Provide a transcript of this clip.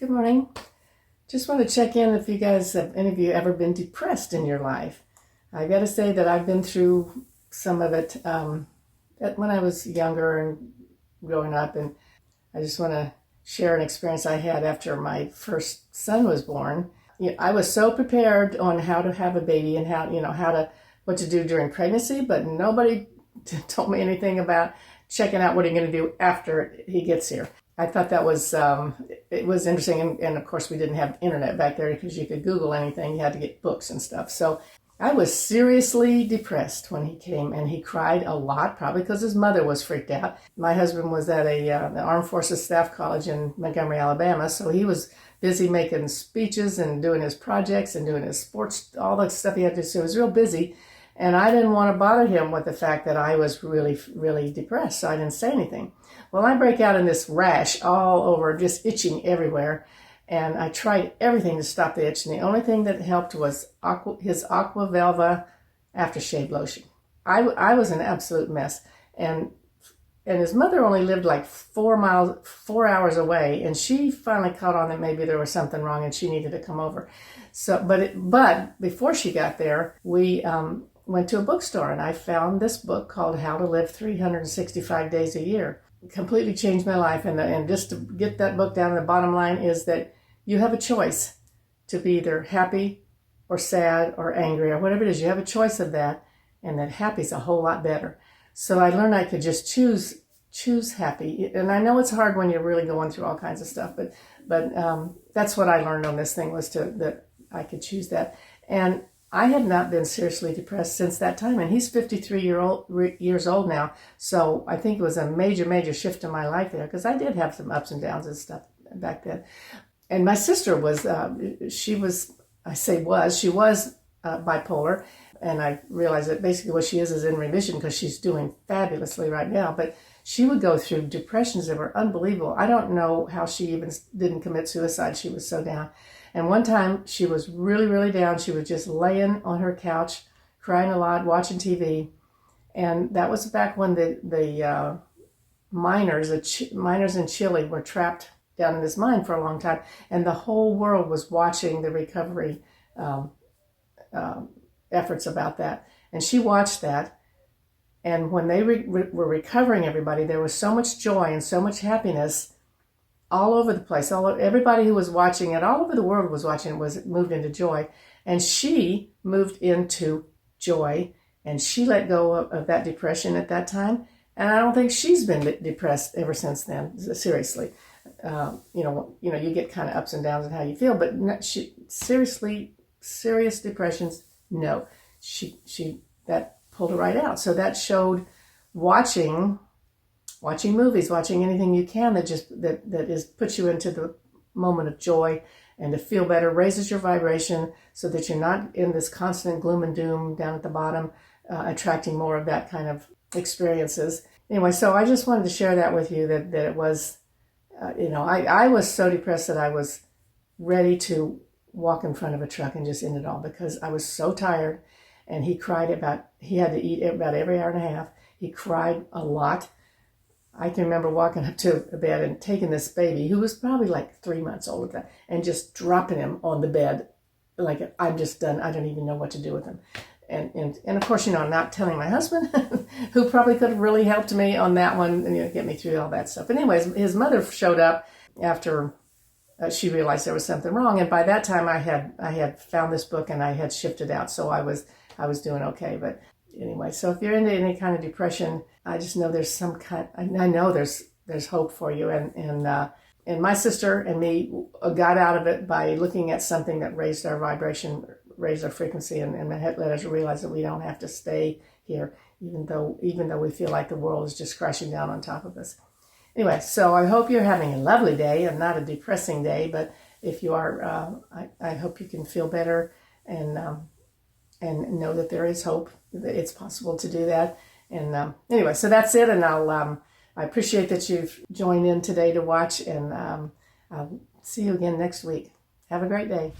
Good morning. Just want to check in if you guys have any of you ever been depressed in your life. I got to say that I've been through some of it when I was younger and growing up, and I just want to share an experience I had after my first son was born. I was so prepared on how to have a baby and what to do during pregnancy, but nobody told me anything about checking out what you're going to do after he gets here. I thought that was it was interesting, and of course we didn't have internet back there because you could Google anything. You had to get books and stuff. So I was seriously depressed when he came, and he cried a lot, probably because his mother was freaked out. My husband was at the Armed Forces Staff College in Montgomery, Alabama, so he was busy making speeches and doing his projects and doing his sports, all the stuff he had to do. So he was real busy, and I didn't want to bother him with the fact that I was really, really depressed, so I didn't say anything. Well, I break out in this rash all over, just itching everywhere. And I tried everything to stop the itch, and the only thing that helped was his Aqua Velva aftershave lotion. I was an absolute mess, and his mother only lived like 4 hours away, and she finally caught on that maybe there was something wrong and she needed to come over. So, but before she got there, we went to a bookstore, and I found this book called How to Live 365 Days a Year. It completely changed my life, and just to get that book down, the bottom line is that you have a choice to be either happy or sad or angry or whatever it is. You have a choice of that, and that happy is a whole lot better. So I learned I could just choose happy. And I know it's hard when you're really going through all kinds of stuff, but that's what I learned on this thing, was that I could choose that. And I had not been seriously depressed since that time, and he's 53 years old now. So I think it was a major, major shift in my life there, because I did have some ups and downs and stuff back then. And my sister was, she was bipolar, and I realized that basically what she is in remission, because she's doing fabulously right now. But she would go through depressions that were unbelievable. I don't know how she even didn't commit suicide. She was so down. And one time she was really, really down. She was just laying on her couch, crying a lot, watching TV. And that was back when the miners in Chile were trapped down in this mine for a long time, and the whole world was watching the recovery efforts about that. And she watched that, and when they were recovering everybody, there was so much joy and so much happiness all over the place. Everybody who was watching it, all over the world was watching it, was moved into joy, and she moved into joy, and she let go of that depression at that time. And I don't think she's been depressed ever since then. Seriously. You get kind of ups and downs in how you feel, but serious depressions, no. She that pulled her right out. So that showed watching movies, watching anything you can that puts you into the moment of joy and to feel better, raises your vibration so that you're not in this constant gloom and doom down at the bottom, attracting more of that kind of experiences. Anyway, so I just wanted to share that with you, that it was, I was so depressed that I was ready to walk in front of a truck and just end it all, because I was so tired. And he had to eat about every hour and a half. He cried a lot. I can remember walking up to a bed and taking this baby, who was probably like 3 months old at that, and just dropping him on the bed. Like, I'm just done. I don't even know what to do with him. And of course, I'm not telling my husband, who probably could have really helped me on that one and get me through all that stuff. But anyways, his mother showed up after she realized there was something wrong, and by that time I had found this book and I had shifted out, so I was doing okay. But anyway, so if you're into any kind of depression, I just know there's I know there's hope for you, and my sister and me got out of it by looking at something that raised our vibration, raised our frequency, and let us realize that we don't have to stay here, even though we feel like the world is just crashing down on top of us. Anyway, so I hope you're having a lovely day and not a depressing day, but if you are, I hope you can feel better and know that there is hope, that it's possible to do that. And anyway, so that's it, and I appreciate that you've joined in today to watch, and I'll see you again next week. Have a great day.